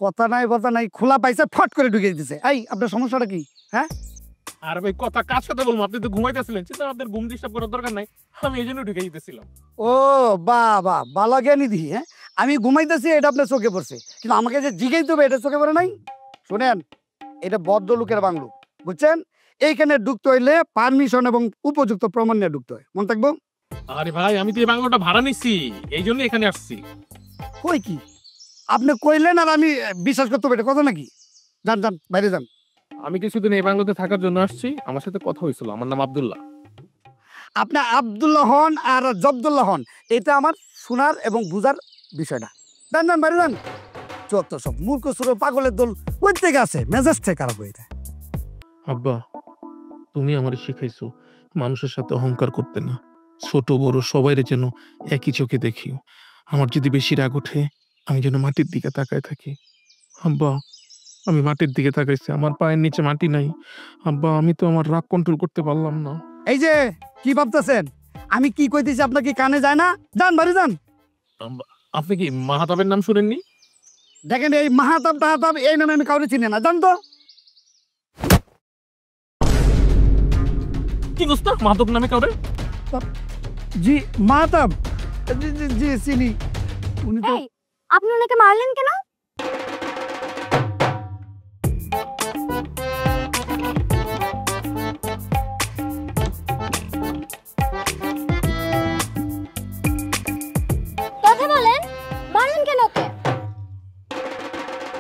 কথা নাই খোলা পাইছে ফট করে ঢুকিয়ে দিছে। এই আপনার সমস্যাটা কি? হ্যাঁ আর ভাই কথা কার সাথে বলবো? আপনি তো ঘুমাইতেছিলেন, চিন্তা আপনার ঘুম ডিস্টার্ব করার দরকার নাই, আমি এই জন্য ঢুকে দিতেছিলাম। ও বাবা বালা জ্ঞানী দি। হ্যাঁ আমি ঘুমাইতেছি এটা আপনার চোখে পড়ছে, কিন্তু আমাকে যে জিজ্ঞেস দেবে এটা চোখে পড়ে নাই। শুনেন, এটা ভদ্রলোকের বাংলো, বুঝছেন? এইখানে ঢুকতে হইলে পারমিশন এবং উপযুক্ত প্রমাণ নিয়ে ঢুকতে হয়, মনে থাকবো। আরে ভাই আমি তো এই বাংলোটা ভাড়া নিচ্ছি, এই জন্য এখানে আসছি। কই কি আপনি কইলেন আর আমি বিশ্বাস করতে পারি কথা নাকি? যান যান বাইরে যান। আমি কিছুদিন এই বাংলোতে থাকার জন্য আসছি, আমার সাথে কথা হয়েছিল, আমার নাম আব্দুল্লাহ। আপনি আব্দুল্লাহ হন আর জব্দুল্লাহ হন, এটা আমার শোনার এবং বুঝার বিষয়টা। যান যান বাইরে যান। চত্ব সব মূর্খ সুর পাগলের দল ওই থেকে আছে, মেজাজ থেকে খারাপ হয়ে যায়। আব্বা তুমি আমার শিখাইছো মানুষের সাথে অহংকার করতে না, ছোট বড় সবাইরে যেন একই চোখে দেখিও। আমার যদি বেশি রাগ ওঠে আমি যেন মাটির দিকে তাকায় থাকি। আব্বা আমি মাটির দিকে তাকাইছি, আমার পায়ের নিচে মাটি নাই। আব্বা আমি তো আমার রাগ কন্ট্রোল করতে পারলাম না। এই যে কি ভাবতেছেন আমি কি কইতেছি আপনার কি কানে যায় না? যান বাড়ি যান। আপনি কি মাহাতাবের নাম শুনেননি? দেখেন এই মাহাতাব টাহাতাব এই নামে আমি কাউরে চিনি না, জান তো। কি দোস্ত মাহাতাব নামে কাউরে? জি মাহাতাব, জি জি জি চিনি। উনি তো আপনি ওনাকে মারলেন কেন? কথা বলেন, মারলেন কেন ওকে?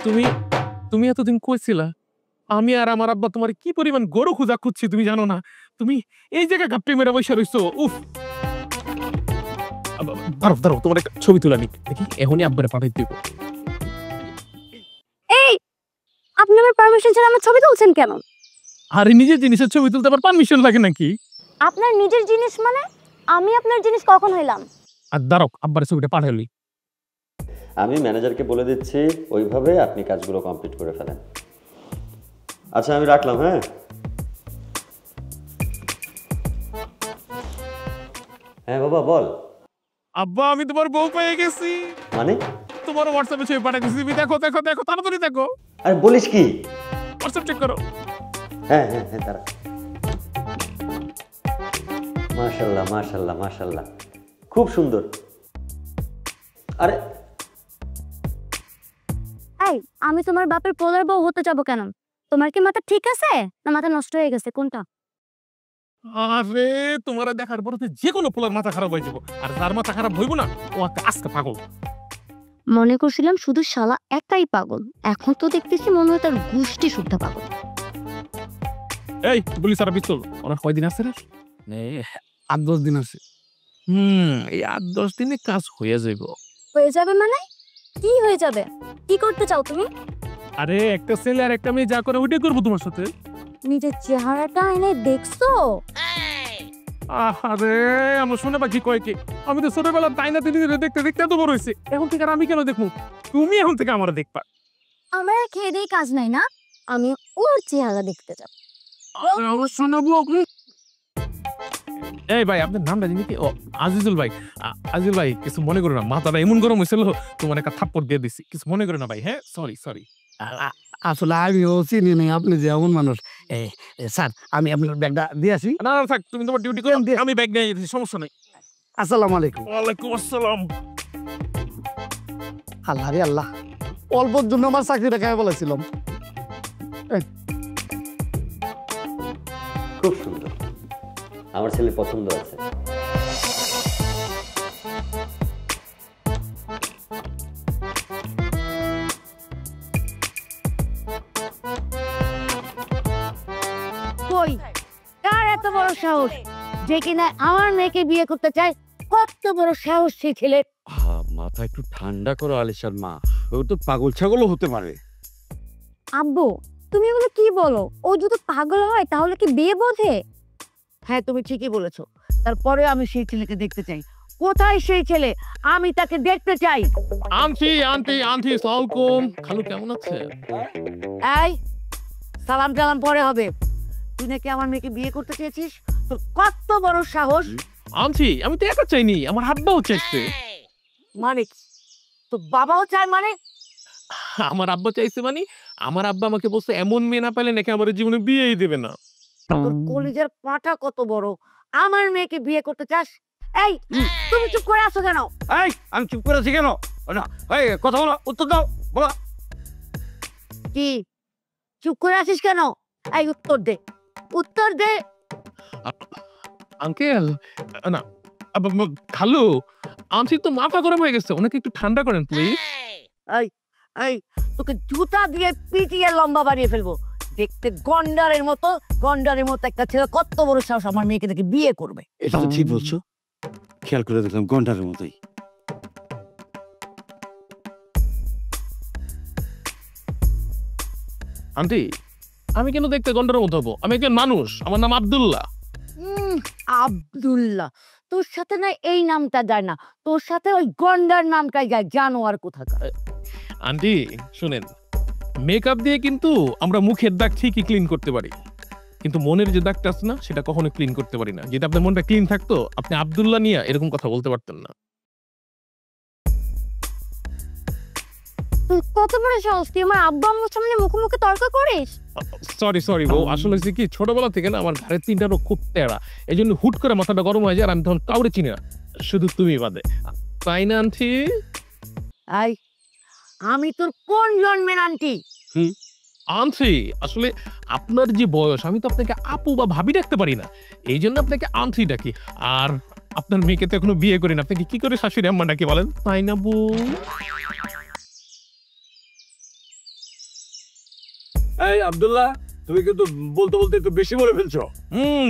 তুমি তুমি এতদিন কইছিলা আমি আর আমার আব্বা তোমার কি পরিমাণ গরু খুঁজা খুঁজছি তুমি জানো না? তুমি এই জায়গায় গাপ্পি মেরে বসে রইছো। উফ দাঁড়াও দাঁড়াও, তোমার একটা ছবি তুলে নি দেখি, এখনই আব্বারে পাঠাই দিব। এই আপনি আমার পারমিশন ছাড়া আমার ছবি তুলছেন কেন? আরে নিজের জিনিসের ছবি তুলতে আবার পারমিশন লাগে নাকি? আপনার নিজের জিনিস মানে? আমি আপনার জিনিস কখন হইলাম? আর দাঁড়াও আব্বারে ছবিটা পাঠাইলি। আমি ম্যানেজারকে বলে দিচ্ছি ওইভাবে আপনি কাজগুলো কমপ্লিট করে ফেলেন। আচ্ছা আমি রাখলাম। হ্যাঁ হ্যাঁ বাবা বল। আব্বা আমি তোমার বউ পেয়ে গেছি। মানে? তোমার হোয়াটসঅ্যাপে ছবি পাঠিয়ে দিছি, তুমি দেখো দেখো দেখো তাড়াতাড়ি দেখো। আরে বলিস কি? হোয়াটসঅ্যাপ চেক করো। হ্যাঁ হ্যাঁ হ্যাঁ তারা মাশাআল্লাহ মাশাআল্লাহ মাশাআল্লাহ খুব সুন্দর। আরে এই আমি তোমার বাপের পোলার বউ হতে যাব কেন? তোমার কি মাথা ঠিক আছে না মাথা নষ্ট হয়ে গেছে, কোনটা? আরে তোমার দেখার পরে যে কোনো পোলার মাথা খারাপ হয়ে যাবো, আর যার মাথা খারাপ হইব না ও আজকে পাগল। মনে করছিলাম শুধু শালা একাই পাগল, এখন তো দেখতেছি মনে হয় তার গোষ্ঠী শুদ্ধ পাগল। এই বলি সারা পিস্তল ওনার কয়দিন আছে রে? 8-10 দিন আছে। এই 8-10 দিনে কাজ হয়ে যাইব। হয়ে যাবে মানে? কি হয়ে যাবে? কি করতে চাও তুমি? আরে একটা ছেলে আর একটা মেয়ে যা করে ওইটাই করবো তোমার সাথে। নিজের চেহারাটা এনে দেখছো? আরে আমার শুনে পাখি কয় কি, আমি তো ছোটবেলা তাইনা তিনি দেখতে দেখতে তো বড় হয়েছে, এখন থেকে আর আমি কেন দেখবো? তুমি এখন থেকে আমার দেখবা। আমার আর খেয়ে দিয়ে কাজ নাই না, আমি ওর চেহারা দেখতে যাব। আমার শোনাবো। এই ভাই আপনার নামটা জানি কি? ও আজিজুল ভাই। আজিজুল ভাই কিছু মনে করো না, মাথাটা এমন গরম হয়েছিল তোমার একটা থাপ্পড় দিয়ে দিছি, কিছু মনে করো না ভাই। হ্যাঁ সরি সরি। আসলে আমিও চিনি নাই আপনি যে এমন মানুষ। স্যার আমি আপনার ব্যাগটা দিয়ে আসি। না না থাক, তুমি তোমার ডিউটি করো, আমি ব্যাগ নিয়ে যেতেছি, সমস্যা নাই। আসসালামু আলাইকুম। ওয়ালাইকুম আসসালাম। আল্লাহ রে আল্লাহ, অল্পর জন্য আমার চাকরিটা খেয়ে বলেছিলাম। খুব সুন্দর, আমার ছেলে পছন্দ আছে। কই কার এত বড় সাহস যে কিনা আমার মেয়েকে বিয়ে করতে চায়? কত বড় সাহস সেই ছেলে! মাথা একটু ঠান্ডা করো আলিশার মা, ও তো পাগল ছাগলও হতে পারে। আব্বু তুমি এগুলো কি বলো? ও যদি পাগল হয় তাহলে কি বিয়ে বোঝে? হ্যাঁ তুমি ঠিকই বলেছো, তারপরে আমি সেই ছেলেকে দেখতে চাই। কোথায় সেই ছেলে? আমি তাকে দেখতে চাই। আন্টি আন্টি আন্টি সালাম, খালু কেমন আছে? এই সালাম টালাম পরে হবে। তুই নাকি আমার মেয়েকে বিয়ে করতে চেয়েছিস? তোর কত বড় সাহস! আন্টি আমি তো একা চাইনি, আমার হাব্বাও চাইছে। মানে কি? তো বাবাও চায় মানে? আমার আব্বা চাইছে মানে আমার আব্বা আমাকে বলছে এমন মেয়ে না পেলে নাকি আমার জীবনে বিয়েই দেবে না। তোর কলিজার পাটা কত বড়, আমার মেয়েকে বিয়ে করতে চাস? এই তুমি চুপ করে আছো কেন? এই আমি চুপ করে আছি কেন? না এই কথা বলো, উত্তর দাও, বলো। কি চুপ করে আছিস কেন? এই উত্তর দে, উত্তর দে। আঙ্কেল না খালু, আন্টি তো মাথা গরম হয়ে গেছে, ওনাকে একটু ঠান্ডা করেন প্লিজ। এই এই তোকে জুতা দিয়ে পিটিয়ে লম্বা বাড়িয়ে ফেলবো। দেখতে গন্ডারের মতো, গন্ডারের মতো একটা ছেলে কত বড় সাহস আমার মেয়েকে দেখে বিয়ে করবে। এটা তো ঠিক বলছো, খেয়াল করে দেখলাম গন্ডারের মতোই। আন্টি আমি কেন দেখতে গন্ডারের মতো হবো? আমি একজন মানুষ, আমার নাম আব্দুল্লাহ। আব্দুল্লাহ? তোর সাথে না এই নামটা যায় না, তোর সাথে ওই গন্ডার নামটাই যায়, জানোয়ার কোথাকার। আন্টি শুনেন, মেকআপ দিয়ে কিন্তু আমরা মুখের দাগ ঠিকই ক্লিন করতে পারি, কিন্তু মনের যে দাগটা আছে না সেটা কখনো ক্লিন করতে পারি না। যদি আপনার মনটা ক্লিন থাকতো আপনি আব্দুল্লাহ নিয়ে এরকম কথা বলতে পারতেন না। কত বড় সাহস তুই আমার আব্বা আম্মুর সামনে মুখোমুখি তর্ক করিস? সরি বউ, আসলে হচ্ছে কি ছোটবেলা থেকে না আমার ঘরের তিনটা রোগ খুব তেড়া, এই জন্য হুট করে মাথাটা গরম হয়ে যায় আর আমি তখন কাউরে চিনি না, শুধু তুমি বাদে। তাই না আন্টি? আই আমি তোর কোন জন্মের আন্টি? আন্টি আসলে আপনার যে বয়স, আমি তো আপনাকে আপু বা ভাবি ডাকতে পারি না, এই জন্য আপনাকে আন্টি ডাকি। আর আপনার মেয়েকে তো এখনো বিয়ে করেন, আপনাকে কি করে শাশুড়ি আম্মা ডাকি বলেন? তাই না বউ? এই আব্দুল্লাহ, তুমি কিন্তু বলতে বলতে একটু বেশি বলে ফেলছো।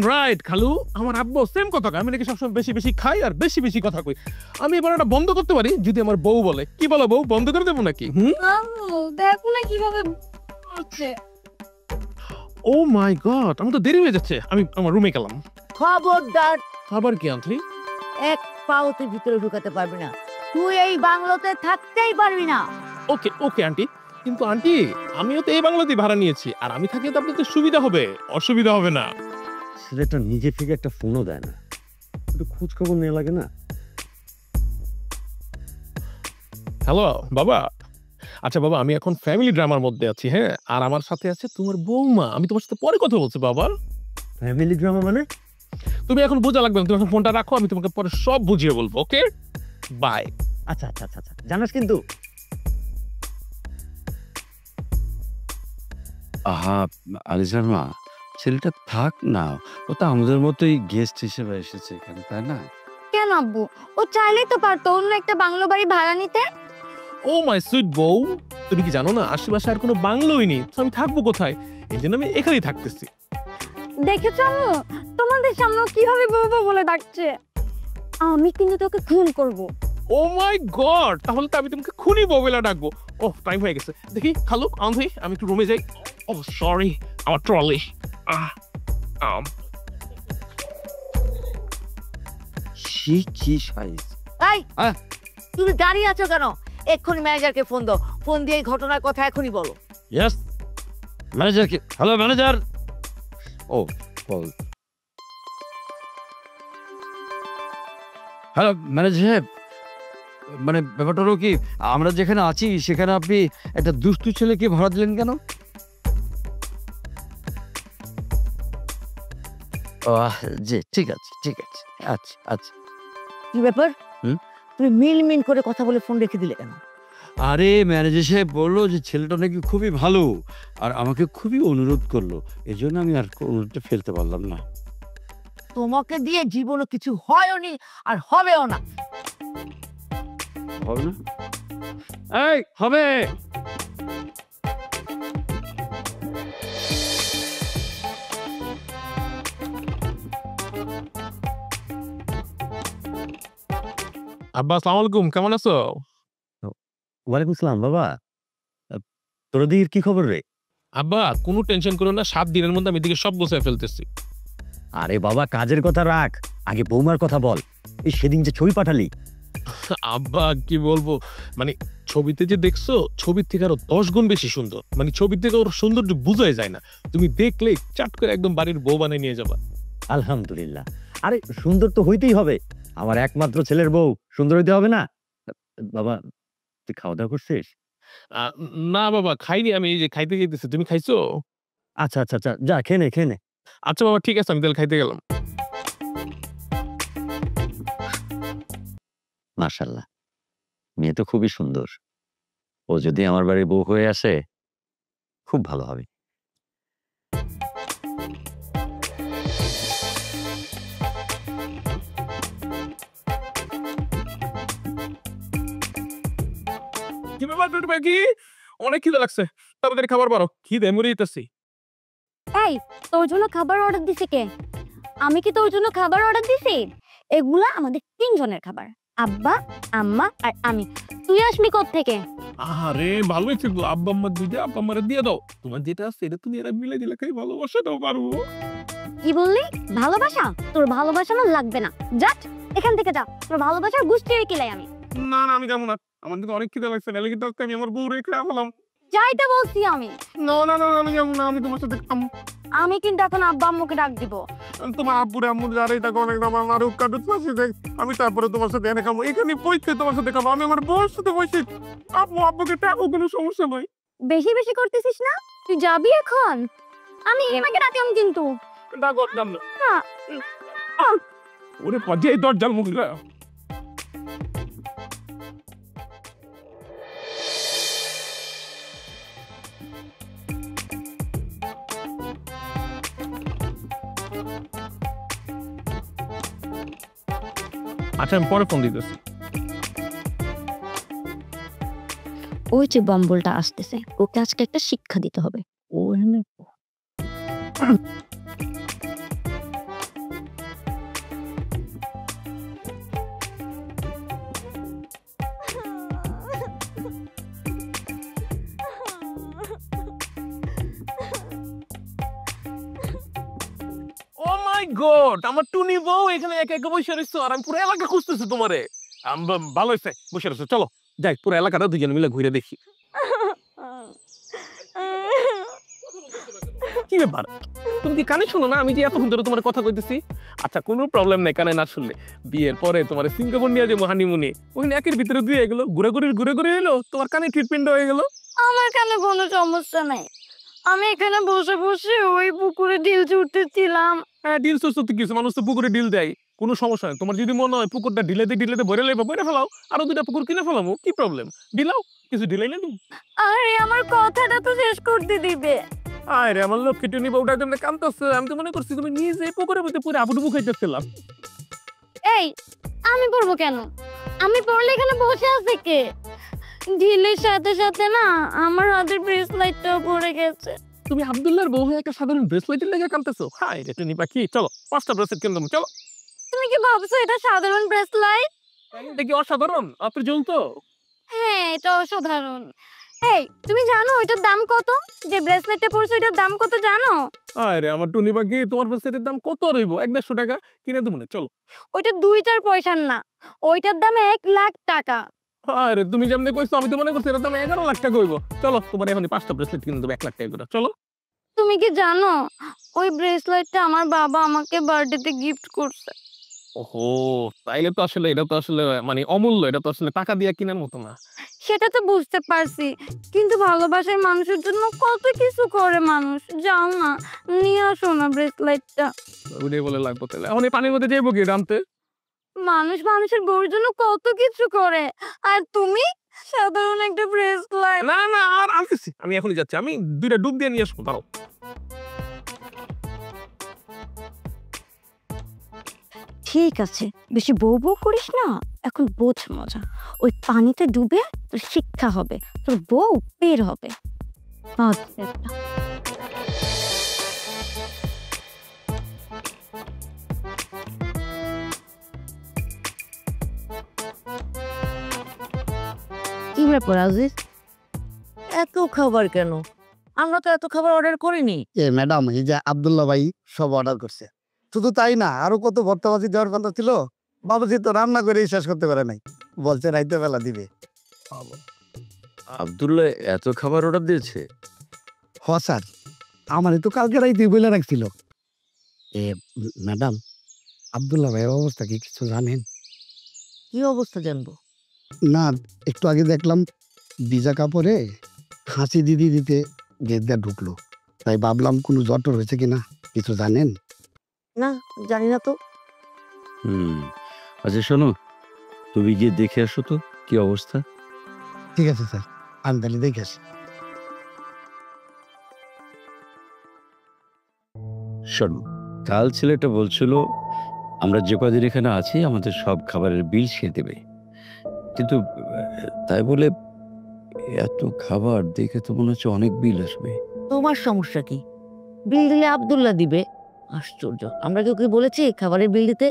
রাইট খালু, আমার আব্বু সেম কথা কয়, আমি নাকি সবসময় বেশি বেশি খাই আর বেশি বেশি কথা কই। আমি এবার এটা বন্ধ করতে পারি যদি আমার বউ বলে। কি বলো বউ, বন্ধ করে দেবো নাকি? দেখো না কিভাবে হচ্ছে। ও মাই গড, আমার তো দেরি হয়ে যাচ্ছে, আমি আমার রুমে গেলাম। খবরদার আবার কি আন্টি? এক পাও তুই ভিতরে ঢুকাতে পারবি না, তুই এই বাংলোতে থাকতেই পারবি না। ওকে ওকে আন্টি, কিন্তু আন্টি আমিও তো এই বাংলাতেই ভাড়া নিয়েছি, আর আমি থাকলে তো আপনাদের সুবিধা হবে, অসুবিধা হবে না। ছেলেটা নিজে থেকে একটা ফোনও দেয় না, একটু খোঁজ খবর নেওয়া লাগে না? হ্যালো বাবা। আচ্ছা বাবা, আমি এখন ফ্যামিলি ড্রামার মধ্যে আছি, হ্যাঁ, আর আমার সাথে আছে তোমার বৌমা। আমি তোমার সাথে পরে কথা বলছি বাবা। ফ্যামিলি ড্রামা মানে? তুমি এখন বোঝা লাগবে না, তুমি এখন ফোনটা রাখো, আমি তোমাকে পরে সব বুঝিয়ে বলবো। Okay bye. আচ্ছা আচ্ছা আচ্ছা আচ্ছা, জানাস কিন্তু। আহা আলিসার মা, ছেলেটা থাক না, ও তো আমাদের মতোই গেস্ট হিসেবে এসেছে এখানে, তাই না? কেন আব্বু, ও চাইলেই তো পারতো অন্য একটা বাংলো বাড়ি ভাড়া নিতে। ও মাই সুইট বউ, তুমি কি জানো না আশেপাশে আর কোনো বাংলোই নেই, তো আমি থাকবো কোথায়? এই জন্য আমি এখানেই থাকতেছি। দেখেছো আম্মু, তোমাদের সামনে কিভাবে বউ বলে ডাকছে। আমি কিন্তু তোকে খুন করব। ও মাই গড, তাহলে তো আমি তোমাকে খুনি বউবেলা ডাকবো। ও টাইম হয়ে গেছে, দেখি খালু আনছি, আমি একটু রুমে যাই। ও সরি, আমার ট্রলি। সে কি সাইজ! এই তুমি দাঁড়িয়ে আছো কেন? এক্ষুনি ম্যানেজারকে ফোন দাও, ফোন দিয়ে এই ঘটনার কথা এখনই বলো। ইয়েস ম্যানেজার কে? Hello manager. ও কল। হ্যালো ম্যানেজার সাহেব, মানে ব্যাপারটা হলো কি, আমরা যেখানে আছি সেখানে আপনি একটা দুষ্টু ছেলেকে ভাড়া দিলেন কেন? জি ঠিক আছে ঠিক আছে, আচ্ছা আচ্ছা। কি ব্যাপার? তুমি মিল মিল করে কথা বলে ফোন রেখে দিলে কেন? আরে ম্যানেজার সাহেব বললো যে ছেলেটা নাকি খুবই ভালো, আর আমাকে খুবই অনুরোধ করলো, এই জন্য আমি আর অনুরোধটা ফেলতে পারলাম না। তোমাকে দিয়ে জীবনে কিছু হয়নি আর হবেও না। হবে না? এই হবে। আব্বা আসসালামু আলাইকুম, কেমন আছো? ওয়ালাইকুম সালাম বাবা, তোর দিকের কি খবর রে? আব্বা কোনো টেনশন করো না, 7 দিনের মধ্যে আমি এদিকে সব গোছায় ফেলতেছি। আরে বাবা কাজের কথা রাখ, আগে বৌমার কথা বল। এই সেদিন যে ছবি পাঠালি। আব্বা কি বলবো, মানে ছবিতে যে দেখছো, ছবির থেকে আরো 10 গুণ বেশি সুন্দর, মানে ছবির থেকে ওর সৌন্দর্য বোঝাই যায় না, তুমি দেখলে চাট করে একদম বাড়ির বউ বানিয়ে নিয়ে যাবা। আলহামদুলিল্লাহ। আরে সুন্দর তো হইতেই হবে, আমার একমাত্র ছেলের বউ, সুন্দর হইতে হবে না বাবা? তুই খাওয়া দাওয়া করছিস? না বাবা, খাইনি আমি, এই যে খাইতে যাইতেছি। তুমি খাইছো? আচ্ছা আচ্ছা আচ্ছা, যা খেয়ে নে খেয়ে নে। আচ্ছা বাবা, ঠিক আছে, আমি তাহলে খাইতে গেলাম। মাশাআল্লাহ, মেয়ে তো খুবই সুন্দর। ও যদি আমার বাড়ির বউ হয়ে আসে খুব ভালো হবে। কি ব্যাপার টুটু কি? অনেক খিদে লাগছে, তাড়াতাড়ি খাবার বারো, খিদে মরে যেতেছি। এই, তোর জন্য খাবার অর্ডার দিছে কে? আমি কি তোর জন্য খাবার অর্ডার দিছি? এগুলা আমাদের তিনজনের খাবার, আব্বা, আম্মা আর আমি। তুই আসবি কোত্থেকে? আরে ভালোই ছিল, আব্বা আম্মা দুইটা, আব্বা আম্মারে দিয়ে দাও। তোমার যেটা আছে এটা তুমি এরা মিলে দিলে খাই ভালোবাসা দাও পারবো। কি বললি? ভালোবাসা? তোর ভালোবাসা না লাগবে না, যাট এখান থেকে যা। তোর ভালোবাসার গুষ্টির কিলাই আমি। না না, আমি যাবো না, আমার কিন্তু অনেক খিদে লাগছে, নাহলে কিন্তু আজকে আমি আমার বউ রেখে ফেলাম। যাইতে বলছি আমি। না না না, আমি যাবো না, আমি তোমার সাথে খাবো। আমি কিন্তু এখন আব্বা আম্মুকে ডাক দিব। তোমার আব্বুরে আম্মু যারাই থাকো অনেক আমার কাটুত পাশে দেখ, আমি তারপরে তোমার সাথে এনে খাবো, এখানে বসে তোমার সাথে খাবো, আমি আমার বউর সাথে বসে। আব্বু আব্বুকে টাকো, কোনো সমস্যা নয়। বেশি বেশি করতেছিস না? তুই যাবি এখন? আমি এমাকে ডাকলাম কিন্তু। ডাকো ডাক না। না। ওরে পর্যায়ে দরজাল মুখ। আচ্ছা, আমি পরে ফোন দিতেছি। ওই যে বম্বলটা আসতেছে, ওকে আজকে একটা শিক্ষা দিতে হবে। ও এখানে ও মাই গড, আমার টুনি বউ এখানে একা একা বসে রয়েছে, আর আমি পুরো এলাকা খুঁজতেছি তোমারে। ভালো হয়েছে বসে রয়েছে, চলো যাই পুরো এলাকাটা দুজন মিলে ঘুরে দেখি। কি ব্যাপার, তুমি কি কানে শোনো না? আমি যে এতক্ষণ ধরে তোমার কথা কইতেছি। আচ্ছা, কোনো প্রবলেম নাই কানে না শুনলে। বিয়ের পরে তোমার সিঙ্গাপুর নিয়ে যাবো হানিমুনে, ওখানে একের ভিতরে দিয়ে গেলো, ঘুরে ঘুরে এলো, তোমার কানে ট্রিটমেন্ট হয়ে গেল। আমার কানে কোনো সমস্যা নাই। আমি এখানে বসে বসে ওই পুকুরে ডিল ছুটতেছিলাম। হ্যাঁ, ডিল তো কিছু মানুষ তো পুকুরে ডিল দেয়, কোনো সমস্যা নেই। তোমার যদি মনে হয় পুকুরটা ঢিলেতে ভরে লেবে ভরে ফেলাও, আরো দুটা পুকুর কিনে ফেলামো, কি প্রবলেম? ডিলাও, কিছু ডিলাই না তুমি। আরে আমার কথাটা তো শেষ করতে দিবে। আরে আমার লক্ষ্মী টুনি বউটার জন্য কাঁদতেছে, আমি তো মনে করছি তুমি নিজে পুকুরের মধ্যে পুরো আবুডুবু খাইতেছিলাম। এই, আমি পড়বো কেন? আমি পড়লে এখানে বসে আছে কে? ঢিলের সাথে সাথে না আমার হাতের ব্রেসলাইটটাও পড়ে গেছে। তুমি আব্দুল্লাহর বউ হয়ে একটা সাধারণ ব্রেসলেটের লেগে কাঁদতেছো? হাই রে টুনি পাখি, চলো 5টা ব্রেসলেট কিনে দেবো, চলো। তুমি কি ভাবছো এটা সাধারণ ব্রেসলাইট? এটা কি অসাধারণ? আপনি জ্বলতো। হ্যাঁ, এটা অসাধারণ। এই, তুমি জানো এটার দাম কত? যে ব্রেসলেটটা পরছো এটার দাম কত জানো? আরে আমার টুনি পাখি, তোমার ব্রেসলেটের দাম কত রইবো? 1-150 টাকা, কিনে দেবো না, চলো। ওইটা 2-4 পয়সার না, ওইটার দাম 1 লাখ টাকা। আরে তুমি যেমনি কইছো, আমি তো মনে করছি এটার দাম 11 লাখ টাকা হইবো। চলো, তোমার এখন 5টা ব্রেসলেট কিনে দেবো 1 লাখ টাকা করে, চলো। তুমি কি জানো ওই ব্রেসলেটটা আমার বাবা আমাকে বার্থডেতে গিফট করছে? ওহো, তাইলে তো আসলে এটা তো আসলে মানে অমূল্য, এটা তো আসলে টাকা দিয়ে কেনার মতো না। সেটা তো বুঝতে পারছি, কিন্তু ভালোবাসার মানুষের জন্য কত কিছু করে মানুষ। যাও না, নিয়ে আসো না ব্রেসলেটটা। ওইটাই বলে লাগবো তাহলে। এখন এই পানির মধ্যে যাইবো কি আনতে? মানুষ মানুষের বউর জন্য কত কিছু করে, আর তুমি সাধারণ একটা ব্রেসলেট। না না, আর আনতেছি, আমি এখনই যাচ্ছি, আমি 2টা ডুব দিয়ে নিয়ে আসবো, দাঁড়াও। ঠিক আছে, বেশি বউ বউ করিস না, এখন বোঝ মজা। ওই পানিতে ডুবে তোর শিক্ষা হবে, তোর বউ বের হবে। আচ্ছা, কি ব্যাপার আজিজ, এত খাবার কেন? আমরা তো এত খাবার অর্ডার করিনি। ম্যাডাম, এই যে আব্দুল্লাহ ভাই সব অর্ডার করছে। শুধু তাই না, আরো কত ভর্তাবাজি দেওয়ার কথা ছিল, বাবুজি তো রান্না করেই শেষ করতে পারে নাই, বলছে রাইতে বেলা দিবে। আব্দুল্লাহ এত খাবার অর্ডার দিয়েছে? হ স্যার, আমার তো কালকে রাইতে বলে রাখছিল। ম্যাডাম, আব্দুল্লাহ ভাইয়ের অবস্থা কি কিছু জানেন? কি অবস্থা জানবো? না, একটু আগে দেখলাম ভিজা কাপড়ে হাসি দিদি দিতে গেট দিয়ে ঢুকলো, তাই ভাবলাম কোনো জটর হয়েছে কিনা, কিছু জানেন? না, জানি না তো। আচ্ছা শোনো, তুমি গিয়ে দেখে আসো তো কি অবস্থা। ঠিক আছে স্যার, আমি তাহলে দেখে আসি। শোনো, কাল ছেলেটা বলছিল আমরা যে কদিন এখানে আছি আমাদের সব খাবারের বিল সে দেবে, কিন্তু তাই বলে এত খাবার দেখে তো মনে হচ্ছে অনেক বিল আসবে। তোমার সমস্যা কি? বিল দিলে আব্দুল্লাহ দিবে। আশ্চর্য, আমরা কেউ কি বলেছি খাবারের বিল দিতে?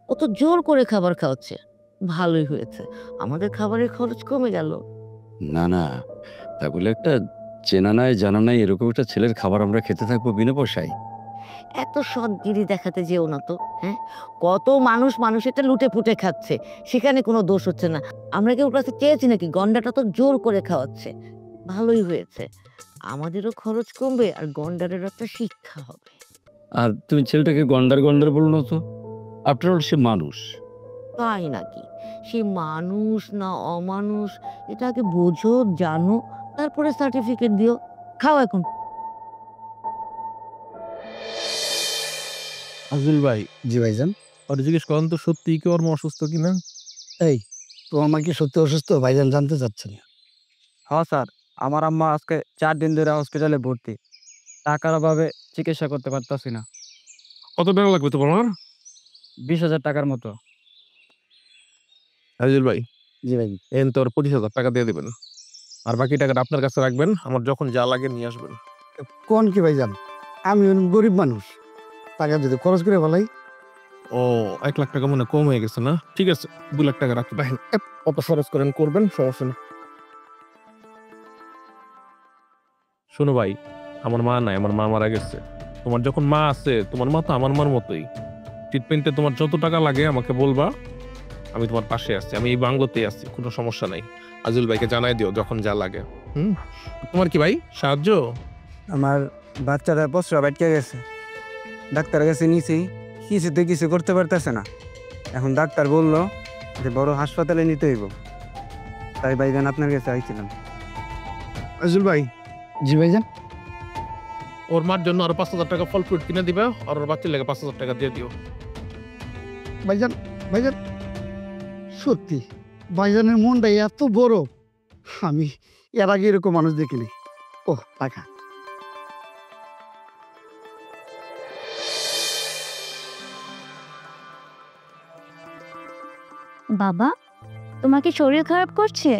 ও তো জোর করে খাবার খাওয়াচ্ছে। ভালোই হয়েছে, আমাদের খাবারের খরচ কমে গেল। না না, তাই বলে একটা চেনা নাই জানা নাই এরকম একটা ছেলের খাবার আমরা খেতে থাকবো বিনা পয়সায়? এত সৎগিরি দেখাতে যেও না তো। হ্যাঁ, কত মানুষ মানুষেরটা লুটে পুটে খাচ্ছে, সেখানে কোনো দোষ হচ্ছে না। আমরা কেউ কাছে চেয়েছি নাকি? গন্ডাটা তো জোর করে খাওয়াচ্ছে। ভালোই হয়েছে, আমাদেরও খরচ কমবে আর গন্ডারেরও একটা শিক্ষা হবে। আর তুমি ছেলেটাকে গন্ডার গন্ডার বলো না তো, আফটার অল সে মানুষ। তাই নাকি? সে মানুষ না অমানুষ এটা আগে বোঝো, জানো, তারপরে সার্টিফিকেট দিও। খাও এখন। আজুল ভাই, জি ভাইজান। আর জিজ্ঞেস করেন তো সত্যি কি ওর মা অসুস্থ কিনা? এই, তোমার মা কি সত্যি অসুস্থ ভাইজান জানতে চাচ্ছেন? হ্যাঁ স্যার, আমার আম্মা আজকে 4 দিন ধরে হসপিটালে ভর্তি। টাকার অভাবে চিকিৎসা করতে পারতাছি না। কত টাকা লাগবে তোমার? 20,000 টাকার মতো। আজুল ভাই, জি ভাই। এন তোর 25,000 টাকা দিয়ে দিবেন, আর বাকি টাকাটা আপনার কাছে রাখবেন, আমার যখন যা লাগে নিয়ে আসবেন। কোন কি ভাইজান, আমি গরিব মানুষ, টাকা যদি খরচ করে বলাই। ও, 1 লাখ টাকা মনে কম হয়ে গেছে না? ঠিক আছে, 2 লাখ টাকা রাখতে দেখেন, কত খরচ করেন করবেন, সমস্যা নেই। শোনো ভাই, আমার মা নাই, আমার মা মারা গেছে। তোমার যখন মা আছে, তোমার মা তো আমার মার মতোই। ট্রিটমেন্টে তোমার যত টাকা লাগে আমাকে বলবা, আমি তোমার পাশে আছি, আমি এই বাংলোতেই আছি, কোনো সমস্যা নাই। আজুল ভাইকে জানাই দিও যখন যা লাগে। তোমার কি ভাই সাহায্য? আমার বাচ্চাটা প্রস্রাব আটকে গেছে, ডাক্তারের কাছে নিয়েছি, কিছুতে কিছু করতে পারতেছে না। এখন ডাক্তার বললো যে বড় হাসপাতালে নিতে হইব, তাই ভাইজান আপনার কাছে আইছিলাম। আজুল ভাই। জি ভাইজান। ওর মার জন্য আরো 5,000 টাকা ফল ফ্রুট কিনে দিবা, আর ওর বাচ্চার লেগে 5,000 টাকা দিয়ে দিও। ভাইজান, ভাইজান সত্যি ভাইজানের মনটা এত বড়, আমি এর আগে এরকম মানুষ দেখিনি। ও টাকা। বাবা, তোমার কি শরীর খারাপ করছে?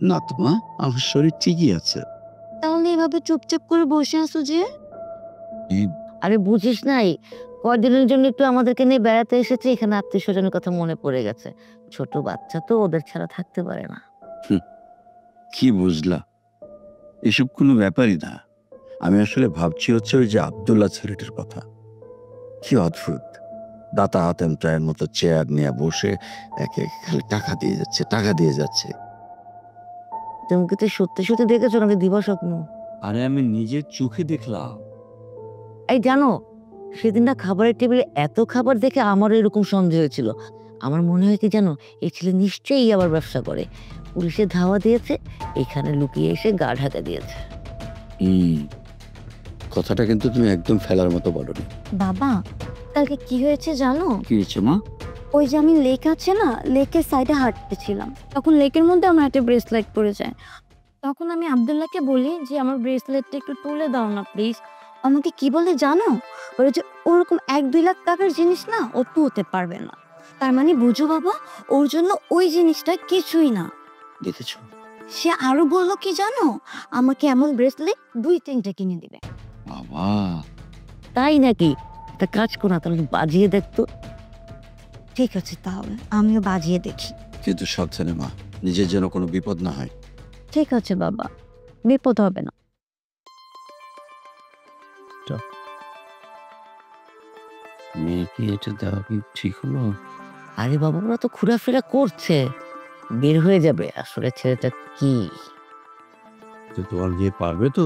না তো মা, আমার শরীর ঠিকই আছে। তাহলে এভাবে চুপচাপ করে বসে আছো যে? আরে বুঝিস নাই, কয়দিনের জন্য একটু আমাদেরকে নিয়ে বেড়াতে এসেছে, এখানে আত্মীয় স্বজনের কথা মনে পড়ে গেছে। ছোট বাচ্চা তো, ওদের ছাড়া থাকতে পারে না। কি বুঝলা, এসব কোনো ব্যাপারই না। আমি আসলে ভাবছি হচ্ছে ওই যে আব্দুল্লাহ ছেলেটার কথা। কি অদ্ভুত, দাতা হাতেম চায়ের মতো চেয়ার নিয়ে বসে একে খালি টাকা দিয়ে যাচ্ছে, টাকা দিয়ে যাচ্ছে। তুমি কি তো সত্যি সত্যি দেখেছো নাকি দিবা স্বপ্ন? আরে আমি নিজের চোখে দেখলাম। এই জানো, সেদিন না খাবারের টেবিলে এত খাবার দেখে আমারও এরকম সন্দেহ হয়েছিল। আমার মনে হয় কি জানো, এই ছেলে নিশ্চয়ই আবার ব্যবসা করে। পুলিশে ধাওয়া দিয়েছে, এখানে লুকিয়ে এসে গা ঢাকা দিয়েছে। কথাটা কিন্তু তুমি একদম ফেলার মতো বলনি। বাবা, কালকে কি হয়েছে জানো? কি হয়েছে মা? ওই যে আমি লেক আছে না, লেকের সাইডে হাঁটতেছিলাম, তখন লেকের মধ্যে আমার একটা ব্রেসলেট পড়ে যায়। তখন আমি আব্দুল্লাহকে বলি যে আমার ব্রেসলেটটা একটু তুলে দাও না প্লিজ। আমাকে কি বলে জানো? বলে যে ওরকম 1-2 লাখ টাকার জিনিস না ও তুলতে পারবে না। তার মানে বুঝো বাবা, ওর জন্য ওই জিনিসটা কিছুই না। দেখেছো? সে আরো বললো কি জানো, আমাকে এমন ব্রেসলেট 2-3টে কিনে দিবে। বাবা, তাই নাকি? একটা কাজ করো না, তাহলে বাজিয়ে দেখতো। ঠিক আছে, তাহলে আমিও বাজিয়ে দেখি। কিন্তু সাবধানে মা, নিজের যেন কোনো বিপদ না হয়। ঠিক আছে বাবা, বিপদ হবে না। মেয়েকে এটা দেওয়া কি ঠিক হলো? আরে বাবা, ওরা তো ঘোরাফেরা করছে, বের হয়ে যাবে আসলে ছেলেটা কি। তো তোমার বিয়ে পারবে তো?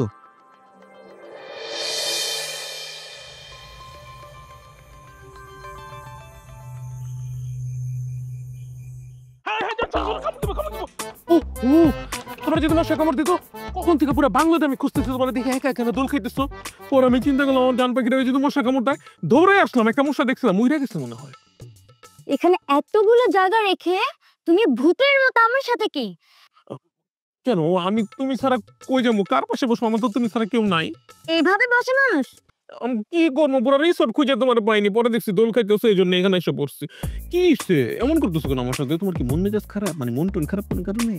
যদি মশা কামড় দিত, কখন থেকে পুরো বাংলাতে আমি খুঁজতেছি তোমার দেখে একা একা দোল খাইতেছো। পরে আমি চিন্তা করলাম আমার ডান পাখিটা যদি মশা কামড় দেয়, দৌড়ে আসলাম, একটা মশা দেখছিলাম মইরা গেছে মনে হয়। এখানে এতগুলো জায়গা রেখে তুমি ভূতের মতো আমার সাথে কি? কেন আমি তুমি ছাড়া কই যাবো, কার পাশে বসবো? আমার তো তুমি ছাড়া কেউ নাই। এইভাবে বসে মানুষ? আমি কি করবো, পুরো রিসোর্ট খুঁজে তোমার পাইনি, পরে দেখছি দোল খাইতেছো, এই জন্য এখানে এসে পড়ছি। কি হইছে এমন করতেছো কেন আমার সাথে? তোমার কি মন মেজাজ খারাপ, মানে মন টন খারাপ কোন কারণে?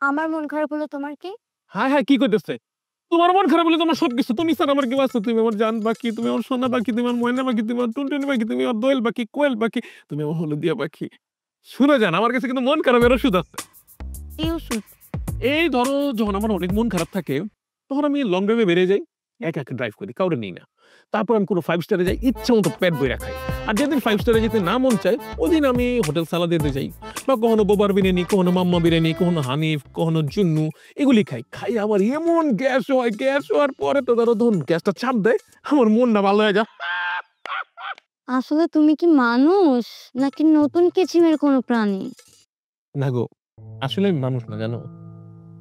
আমার মন খারাপ হলো তোমার কি? হ্যাঁ হ্যাঁ, কি করতেছে? তোমার মন খারাপ হলে তোমার সবকিছু, তুমি স্যার আমার কি আছে? তুমি আমার জান পাখি, তুমি আমার সোনা পাখি, তুমি আমার ময়না পাখি, তুমি আমার টুনটুনি পাখি, তুমি আমার দোয়েল পাখি, কোয়েল পাখি, তুমি আমার হলদিয়া পাখি। শুনে যান, আমার কাছে কিন্তু মন খারাপের ওষুধ আছে। এই ওষুধ? এই ধরো যখন আমার অনেক মন খারাপ থাকে, তখন আমি লং ড্রাইভে বেরিয়ে যাই, একা একা ড্রাইভ করি, কাউরে নিই না। তারপর আমি কোনো 5 স্টারে যাই, ইচ্ছা মতো পেট বইরা খাই। আর যেদিন 5 স্টারে যেতে না মন চায়, ওদিন আমি হোটেল সালাদিতে যাই, বা কখনো বোবার বিরিয়ানি, কখনো মাম্মা বিরিয়ানি, কখনো হানিফ, কখনো জুন্নু, এগুলি খাই। খাই আবার এমন গ্যাস হয়, গ্যাস হওয়ার পরে তো ধরো তখন গ্যাসটা চাপ দেয়, আমার মন না ভালো হয়ে যায়। আসলে তুমি কি মানুষ নাকি নতুন কিচিমের কোনো প্রাণী? না গো, আসলে আমি মানুষ না, জানো।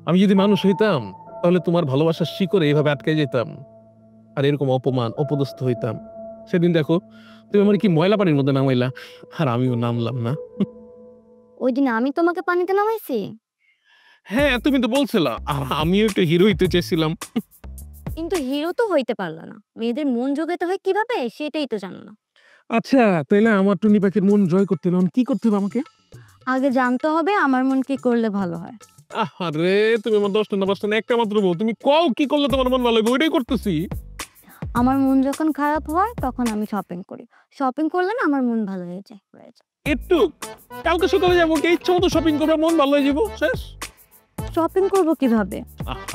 আমি যদি মানুষ হইতাম, তাহলে তোমার ভালোবাসার শিকড়ে এইভাবে আটকে যেতাম, আর এরকম অপমান অপদস্থ হইতাম। সেদিন দেখো, তুমি আমার কি ময়লা পানির মধ্যে নামাইলা, আর আমিও নামলাম না। ওই দিন আমি তোমাকে পানিতে নামাইছি? হ্যাঁ, তুমি তো বলছিলা, আর আমিও একটু হিরো হইতে চেয়েছিলাম। কিন্তু হিরো তো হইতে পারলা না। মেয়েদের মন জোগাতে হয় কিভাবে সেটাই তো জানো না। আচ্ছা, তাইলে আমার টুনি পাখির মন জয় করতে হলে কি করতে হবে আমাকে? আগে জানতে হবে আমার মন কি করলে ভালো হয়। আরে তুমি আমার 10টা না 5টা না, একটা মাত্র বউ, তুমি কও কি করলে তোমার মন ভালো হবে, ওইটাই করতেছি। আমার মন যখন খারাপ হয় তখন আমি শপিং করি। শপিং করলে না আমার মন ভালো হয়ে যায়। একটু কালকে সকালে যাবো, কি ইচ্ছা মতো শপিং করবো, মন ভালো হয়ে যাবো, শেষ। শপিং করব কিভাবে?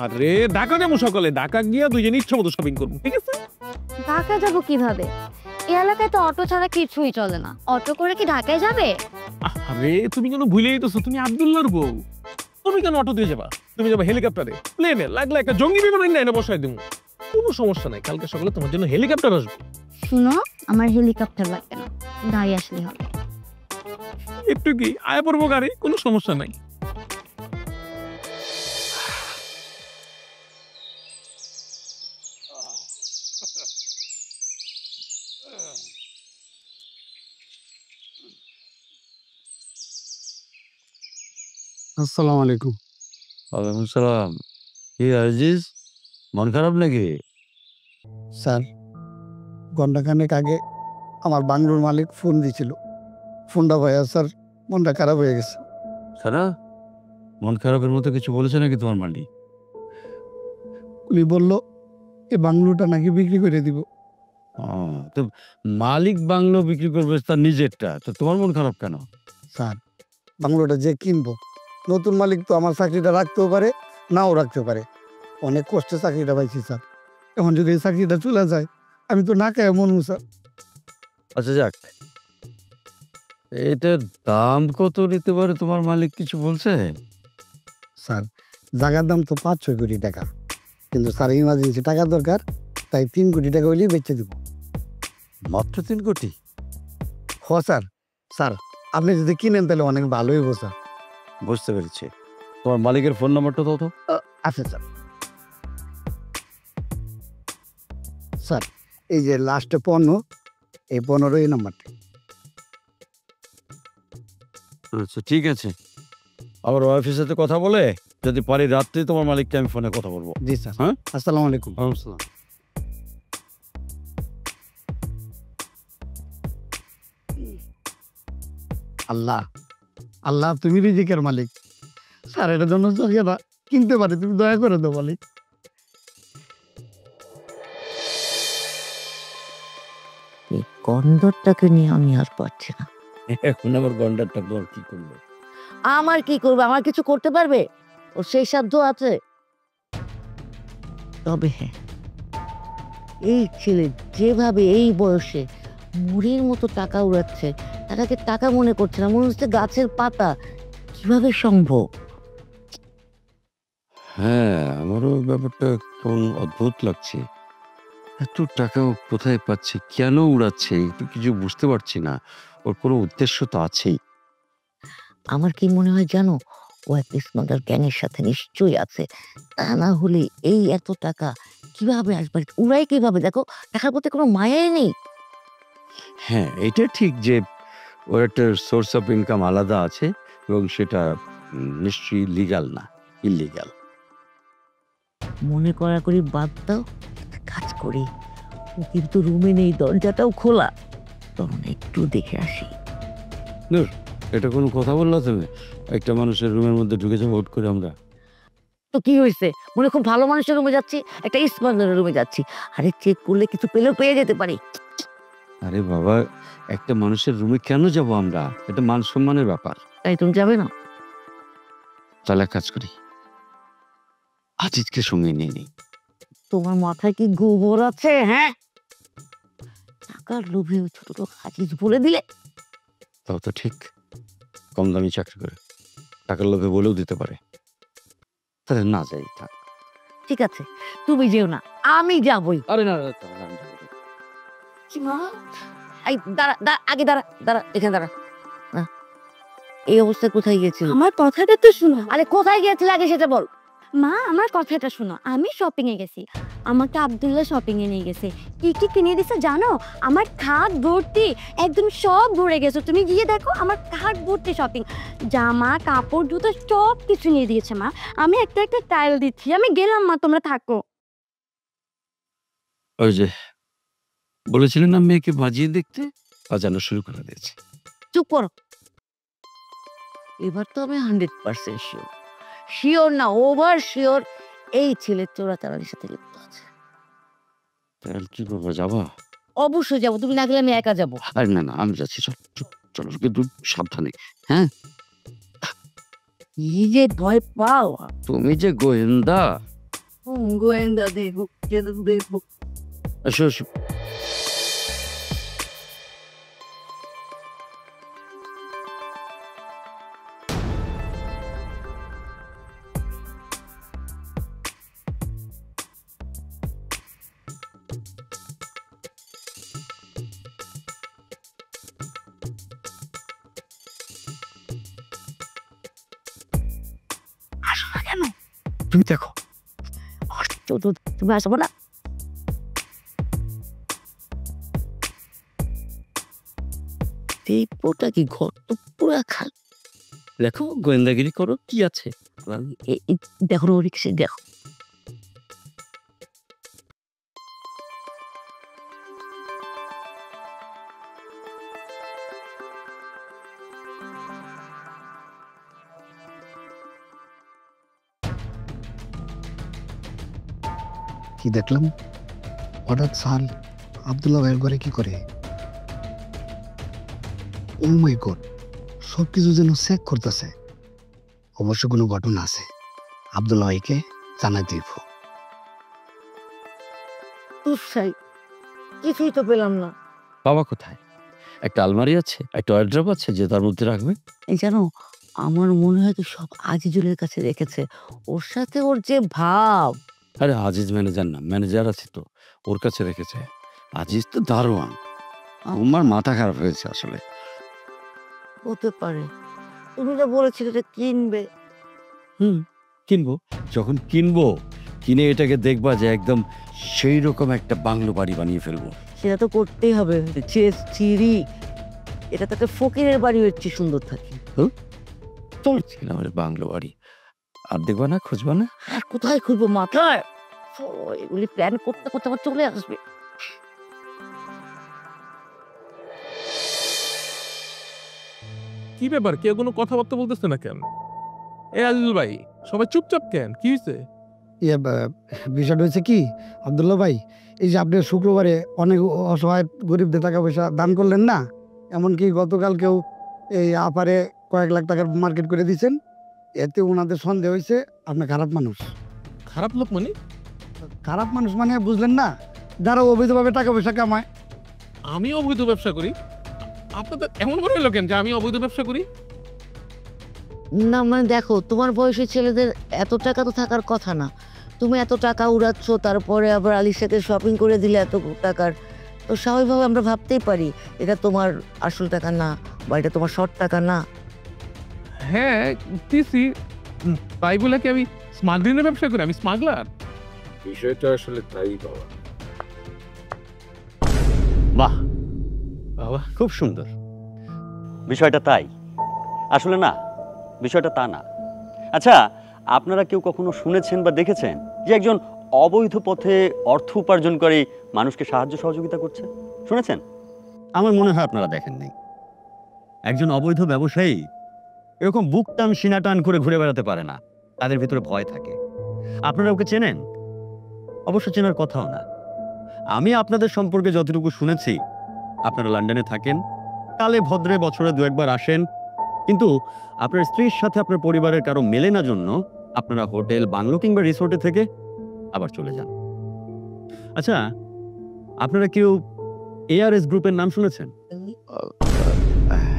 আরে ঢাকা যাবো সকালে, ঢাকা গিয়া দুইজন ইচ্ছা মতো শপিং করবো, ঠিক আছে? ঢাকা যাব কিভাবে? এই এলাকায় তো অটো ছাড়া কিছুই চলে না। অটো করে কি ঢাকায় যাবে? আরে তুমি কেন ভুলে যেতেছো, তুমি আব্দুল্লাহর বউ। তুমি কেন অটো দিয়ে যাবা? তুমি যাবা হেলিকপ্টারে, প্লেনে, লাগলে একটা জঙ্গি বিমান এনে বসাই দেবো, কোনো সমস্যা নাই। কালকে সকালে তোমার জন্য হেলিকপ্টার আসবে। শুনো, আমার হেলিকপ্টার লাগবে না, গাড়ি আসলে হবে। একটু কি আয় পড়বো গাড়ি, কোনো সমস্যা নাই। আসসালামু আলাইকুম। ওয়ালাইকুম সালাম। কি আজিজ, মন খারাপ নাকি? স্যার, ঘন্টাখানেক আগে আমার বাংলোর মালিক ফোন দিয়েছিল। ফোনটা ভাইয়া স্যার, মনটা খারাপ হয়ে গেছে। সারা মন খারাপের মতো কিছু বলেছে নাকি তোমার মালিক? উনি বলল এই বাংলোটা নাকি বিক্রি করে দিব। তো মালিক বাংলো বিক্রি করবে তার নিজেরটা, তো তোমার মন খারাপ কেন? স্যার, বাংলোটা যে কিনবো, নতুন মালিক তো আমার চাকরিটা রাখতেও পারে, নাও রাখতে পারে। অনেক কষ্টে চাকরিটা পাইছি স্যার। এখন যদি এই চাকরিটা চলে যায়, আমি তো না খায় মরবো স্যার। আচ্ছা যাক, এটার দাম কত নিতে পারে তোমার মালিক কিছু বলছে? স্যার, জায়গার দাম তো 5-6 কোটি টাকা, কিন্তু স্যার ইমার্জেন্সি টাকা দরকার, তাই 3 কোটি টাকা হইলেই বেচে দিব। মাত্র 3 কোটি? হ স্যার। স্যার, আপনি যদি কিনেন তাহলে অনেক ভালো হইব স্যার। বুঝতে পেরেছি। তোমার মালিকের ফোন নাম্বারটা দাও তো। আচ্ছা স্যার। স্যার, এই যে লাস্টে 15, এই 15 এই নাম্বারটা। আচ্ছা ঠিক আছে, আবার ওয়াইফের সাথে কথা বলে যদি পারি রাত্রে তোমার মালিককে আমি ফোনে কথা বলবো। জি স্যার। হ্যাঁ, আসসালামু আলাইকুম। আসসালাম। আল্লাহ, আল্লাহ তুমি রিজিকের মালিক। স্যার, এটার জন্য চোখেরা কিনতে পারে, তুমি দয়া করে দাও মালিক। এই গন্ডরটাকে নিয়ে আমি আর পারছি না। এখন আবার গন্ডারটা তোমার কি করবে? আমার কি করবে? আমার কিছু করতে পারবে? ও সেই সাধ্য আছে? তবে হ্যাঁ, এই ছেলে যেভাবে এই বয়সে মুড়ির মতো টাকা উড়াচ্ছে, টাকাকে টাকা মনে করছে না, মনে হচ্ছে গাছের পাতা। কিভাবে সম্ভব? হ্যাঁ, আমারও ব্যাপারটা কেমন অদ্ভুত লাগছে। এত টাকা ও কোথায় পাচ্ছে, কেন উড়াচ্ছে, একটু কিছু বুঝতে পারছি না। ওর কোনো উদ্দেশ্য তো আছেই। আমার কি মনে হয় জানো, ও একটা স্মাগলার গ্যাংয়ের সাথে নিশ্চয়ই আছে। তা না হলে এই এত টাকা কিভাবে আসবে, উড়াই কিভাবে? দেখো, টাকার প্রতি কোনো মায়াই নেই। হ্যাঁ, এটা ঠিক যে ওর একটা সোর্স অফ ইনকাম আলাদা আছে এবং সেটা নিশ্চয়ই লিগ্যাল না, ইলিগ্যাল। মনে করা করি বাদ দাও, একটা কাজ করি। ও কিন্তু রুমে নেই, দরজাটাও খোলা। তখন একটু দেখে আসি। এটা কোনো কথা বললা তুমি? একটা মানুষের রুমের মধ্যে ঢুকে যাবো হুট করে আমরা? তো কি হয়েছে? মনে খুব ভালো মানুষের রুমে যাচ্ছি, একটা স্মাগলারের রুমে যাচ্ছি। আরে চেক করলে কিছু পেলেও পেয়ে যেতে পারি। আরে বাবা, একটা মানুষের রুমে কেন যাব আমরা? এটা মান সম্মানের ব্যাপার। তাই তুমি যাবে না? তাহলে এক কাজ করি, আজিজকে সঙ্গে নিয়ে নিই। তোমার মাথায় কি গোবর আছে? হ্যাঁ, টাকার লোভে ওই ছোট লোক আজিজ বলে দিলে। তাও তো ঠিক, কম দামি চাকরি করে টাকার লোভে বলেও দিতে পারে। তাহলে না যাই, থাক। ঠিক আছে, তুমি যেও না, আমি যাবই। আরে না, তাহলে আমি যাবো না। এই দাঁড়া দাঁড়া, আগে দাঁড়া দাঁড়া, এখানে দাঁড়া। না, এই অবস্থায় কোথায় গিয়েছিল? আমার কথাটা তো শোনো। আরে কোথায় গিয়েছিল আগে সেটা বল। মা, আমার কথাটা শোনো। আমি শপিং এ গেছি, আমাকে আব্দুল্লাহ শপিং এ নিয়ে গেছে। কি কি কিনে দিছে জানো? আমার খাট ভর্তি, একদম সব ভরে গেছে। তুমি গিয়ে দেখো, আমার খাট ভর্তি শপিং, জামা কাপড় জুতো সব কিছু নিয়ে দিয়েছে মা। আমি একটা একটা টাইল দিচ্ছি। আমি গেলাম মা, তোমরা থাকো। ওই যে বলেছিলেন না মেয়েকে বাজিয়ে দেখতে, বাজানো শুরু করে দিয়েছে। চুপ করো। এবার তো আমি 100% শিওর, শিওর না ওভার শিওর, এই ছেলে চোরাচালানির সাথে লিপ্ত আছে। তাহলে কি করবো, যাবা? অবশ্যই যাবো, তুমি না গেলে আমি একা যাবো। আরে না না, আমি যাচ্ছি, চল চলো, কিন্তু সাবধানে। হ্যাঁ, কি যে ভয় পাও। তুমি যে গোয়েন্দা। গোয়েন্দা দেখো, দেখো। এসো এসো। আসো না কেন? তুমি দেখো। তুমি আসবো না? দেখবোটা কি, ঘর তো পুরো খাল। দেখো, গোয়েন্দাগিরি করো, কি আছে? দেখো না, ওরিক্সে দেখো। কি দেখলাম? হঠাৎ সাল আব্দুল্লাহ ভাইয়ের ঘরে কি করে? ও মাই গড, সবকিছু যেন চেক করতেছে। অবশ্য কোনো ঘটনা আছে, আব্দুল্লাহ ভাইকে জানাই দিব। তুষাই, কিছুই তো পেলাম না। বাবা কোথায়? একটা আলমারি আছে, একটা ওয়ার্ড্রপ আছে যে তার মধ্যে রাখবে। এই জানো, আমার মনে হয় তো সব আজিজুলের কাছে রেখেছে। ওর সাথে ওর যে ভাব। আরে আজিজ ম্যানেজার না, ম্যানেজার আছে তো, ওর কাছে রেখেছে। আজিজ তো দারোয়ান। আমার মাথা খারাপ হয়েছে আসলে। হতে পারে, তুমি যা বলেছিলে যে কিনবে। কিনবো, যখন কিনবো, কিনে এটাকে দেখবা যে একদম সেই রকম একটা বাংলো বাড়ি বানিয়ে ফেলবো। সেটা তো করতেই হবে। চিরি, এটা তো একটা ফকিরের বাড়ি হচ্ছে, সুন্দর থাকে। চলছিল আমার বাংলো বাড়ি, আর দেখবা না, খুঁজবা না। আর কোথায় খুলবো মাথায়? এগুলি প্ল্যান করতে করতে আমার চলে আসবে। কি ব্যাপার, কেউ কোনো কথাবার্তা বলতেছে না কেন? এ আজিজুল ভাই, সবাই চুপচাপ কেন? কি হয়েছে? বিষয়টা হয়েছে কি আব্দুল্লাহ ভাই, এই যে আপনি শুক্রবারে অনেক অসহায় গরিবদের টাকা পয়সা দান করলেন না, এমনকি গতকালকেও এই আপারে কয়েক লাখ টাকার মার্কেট করে দিয়েছেন। এতে ওনাদের সন্দেহ হয়েছে আপনি খারাপ মানুষ। খারাপ লোক মানে? খারাপ মানুষ মানে বুঝলেন না, যারা অবৈধভাবে টাকা পয়সা কামায়। আমি অবৈধ ব্যবসা করি? আপনাদের এমন করে হলো কেন যে আমি অবৈধ ব্যবসা করি? না মানে দেখো, তোমার বয়সী ছেলেদের এত টাকা তো থাকার কথা না। তুমি এত টাকা উড়াচ্ছ, তারপরে আবার আলীর সাথে শপিং করে দিলে এত টাকার, তো স্বাভাবিকভাবে আমরা ভাবতেই পারি এটা তোমার আসল টাকা না, বা এটা তোমার শর্ট টাকা না। হ্যাঁ দিছি, তাই বলে কি আমি স্মাগলিংয়ের ব্যবসা করি? আমি স্মাগলার? বিষয়টা আসলে তাই বাবা। বাহ, বাবা খুব সুন্দর। বিষয়টা তাই আসলে না, বিষয়টা তা না। আচ্ছা, আপনারা কেউ কখনো শুনেছেন বা দেখেছেন যে একজন অবৈধ পথে অর্থ উপার্জন করে মানুষকে সাহায্য সহযোগিতা করছে? শুনেছেন? আমার মনে হয় আপনারা দেখেন নাই। একজন অবৈধ ব্যবসায়ী এরকম বুক টান সিনা টান করে ঘুরে বেড়াতে পারে না, তাদের ভিতরে ভয় থাকে। আপনারা ওকে চেনেন? অবশ্য চেনার কথাও না। আমি আপনাদের সম্পর্কে যতটুকু শুনেছি, আপনারা লন্ডনে থাকেন, কালে ভদ্রে বছরে 2-1 বার আসেন, কিন্তু আপনার স্ত্রীর সাথে আপনার পরিবারের কারো মেলে না জন্য আপনারা হোটেল, বাংলো কিংবা রিসোর্টে থেকে আবার চলে যান। আচ্ছা, আপনারা কেউ ARS গ্রুপের নাম শুনেছেন?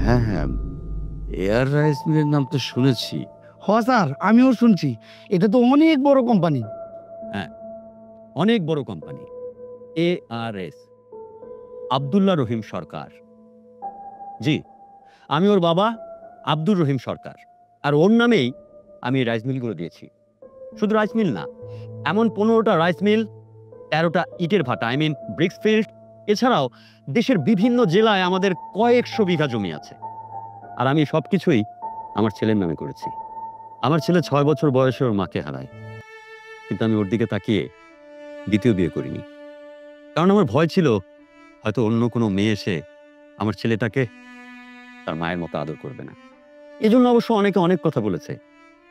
হ্যাঁ হ্যাঁ, এয়ার রাইস মিলের নাম তো শুনেছি। হ স্যার, আমিও শুনছি। এটা তো অনেক বড় কোম্পানি। অনেক বড় কোম্পানি ARS, আব্দুল্লাহ রহিম সরকার। জি, আমি ওর বাবা আব্দুর রহিম সরকার, আর ওর নামেই আমি এই রাইস মিলগুলো দিয়েছি। শুধু রাইস মিল না, এমন 15টা রাইস মিল, 13টা ইটের ভাটা, আই মিন ব্রিক্স ফিল্ড, এছাড়াও দেশের বিভিন্ন জেলায় আমাদের কয়েকশো বিঘা জমি আছে। আর আমি সবকিছুই আমার ছেলের নামে করেছি। আমার ছেলে 6 বছর বয়সে ওর মাকে হারায়, কিন্তু আমি ওর দিকে তাকিয়ে দ্বিতীয় বিয়ে করিনি, কারণ আমার ভয় ছিল হয়তো অন্য কোনো মেয়ে এসে আমার ছেলেটাকে তার মায়ের মতো আদর করবে না। এজন্য অবশ্য অনেকে অনেক কথা বলেছে,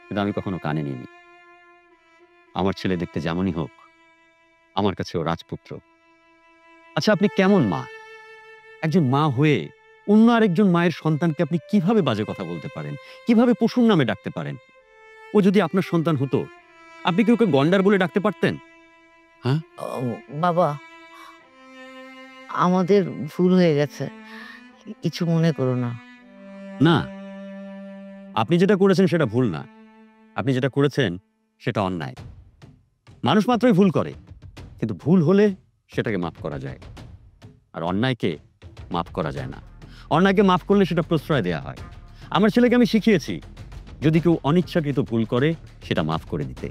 কিন্তু আমি কখনো কানে নিইনি। আমার ছেলে দেখতে যেমনই হোক, আমার কাছে ও রাজপুত্র। আচ্ছা, আপনি কেমন মা? একজন মা হয়ে অন্য আরেকজন মায়ের সন্তানকে আপনি কিভাবে বাজে কথা বলতে পারেন, কিভাবে পশুর নামে ডাকতে পারেন? ও যদি আপনার সন্তান হতো, আপনি কি ওকে গন্ডার বলে ডাকতে পারতেন? বাবা, আমাদের ভুল হয়ে গেছে, কিছু মনে করো না। না, আপনি যেটা করেছেন সেটা ভুল না, আপনি যেটা করেছেন সেটা অন্যায়। মানুষ মাত্রই ভুল করে, কিন্তু ভুল হলে সেটাকে মাফ করা যায়, আর অন্যায়কে মাফ করা যায় না। অন্যায়কে মাফ করলে সেটা প্রশ্রয় দেওয়া হয়। আমার ছেলেকে আমি শিখিয়েছি, যদি কেউ অনিচ্ছাকৃত ভুল করে সেটা মাফ করে দিতে,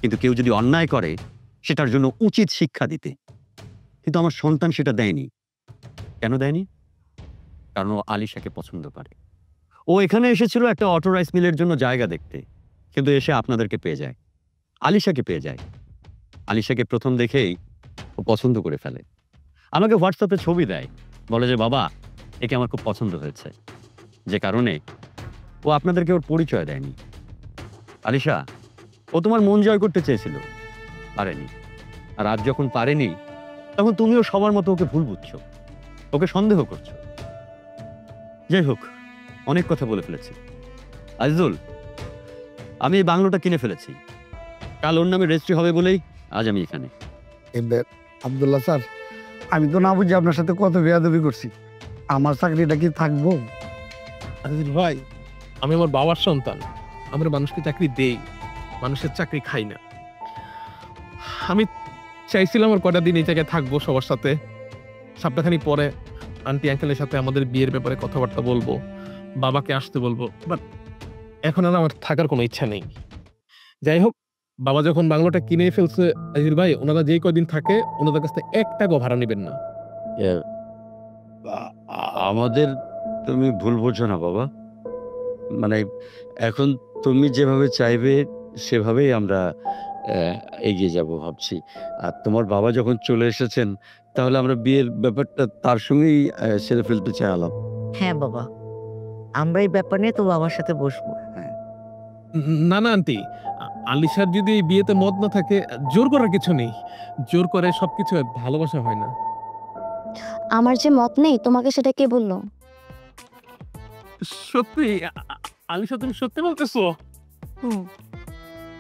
কিন্তু কেউ যদি অন্যায় করে সেটার জন্য উচিত শিক্ষা দিতে। কিন্তু আমার সন্তান সেটা দেয়নি। কেন দেয়নি? কারণ ও আলিশাকে পছন্দ করে। ও এখানে এসেছিল একটা অটো রাইস মিলের জন্য জায়গা দেখতে, কিন্তু এসে আপনাদেরকে পেয়ে যায়, আলিশাকে পেয়ে যায়। আলিশাকে প্রথম দেখেই ও পছন্দ করে ফেলে। আমাকে হোয়াটসঅ্যাপে ছবি দেয়, বলে যে বাবা, একে আমার খুব পছন্দ হয়েছে, যে কারণে ও আপনাদেরকে ওর পরিচয় দেয়নি। আলিশা, ও তোমার মন জয় করতে চেয়েছিল, পারেনি। আর আজ যখন পারেনি, তখন তুমিও সবার মতো ওকে ভুল বুঝছো, ওকে সন্দেহ করছো। যাই হোক, অনেক কথা বলে ফেলেছি। আজিজুল, আমি এই বাংলোটা কিনে ফেলেছি, কাল ওর নামে রেজিস্ট্রি হবে বলেই আজ আমি এখানে। আব্দুল্লাহ স্যার, আমি তো না বুঝি আপনার সাথে কত বেয়াদবি করছি। আমার চাকরিটা কি থাকবো? আজিজ ভাই, আমি আমার বাবার সন্তান, আমরা মানুষকে চাকরি দেই, মানুষের চাকরি খাই না। আমি চাইছিলাম আর কটা দিন এই জায়গায় থাকবো সবার সাথে, সপ্তাহখানি পরে আন্টি আঙ্কেলের সাথে আমাদের বিয়ের ব্যাপারে কথাবার্তা বলবো, বাবাকে আসতে বলবো, বাট এখন আর আমার থাকার কোনো ইচ্ছা নেই। যাই হোক, বাবা যখন বাংলোটা কিনে ফেলছে, আজিজ ভাই, ওনারা যেই কদিন থাকে ওনাদের কাছ থেকে 1 টাকাও ভাড়া নেবেন না। আমাদের তুমি ভুল বোঝো না বাবা, মানে এখন তুমি যেভাবে চাইবে সেভাবেই আমরা এগিয়ে যাব ভাবছি। আর তোমার বাবা যখন চলে এসেছেন, তাহলে আমরা বিয়ের ব্যাপারটা তার সঙ্গেই সেরে ফেলতে চাইলাম। হ্যাঁ বাবা, আমরা এই ব্যাপার নিয়ে তো বাবার সাথে বসবো। না না আন্টি, আলিশার যদি এই বিয়েতে মত না থাকে, জোর করার কিছু নেই। জোর করে সবকিছু ভালোবাসা হয় না। আমার যে মত নেই, তোমাকে সেটা কে বললো? সত্যি আলিশা, তুমি সত্যি বলতেছো? হুম।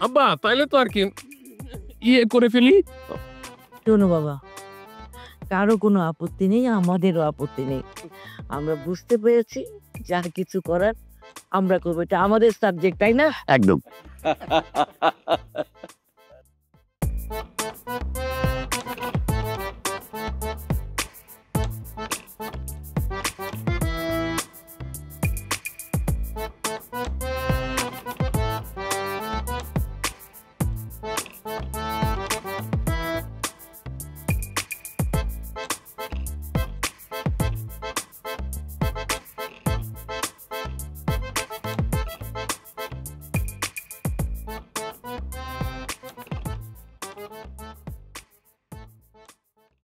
আব্বা, তাইলে তো আর কি ইয়ে করে ফেলি। শোনো বাবা, কারো কোনো আপত্তি নেই, আমাদেরও আপত্তি নেই। আমরা বুঝতে পেরেছি যার কিছু করার আমরা করবো, এটা আমাদের সাবজেক্ট, তাই না? একদম।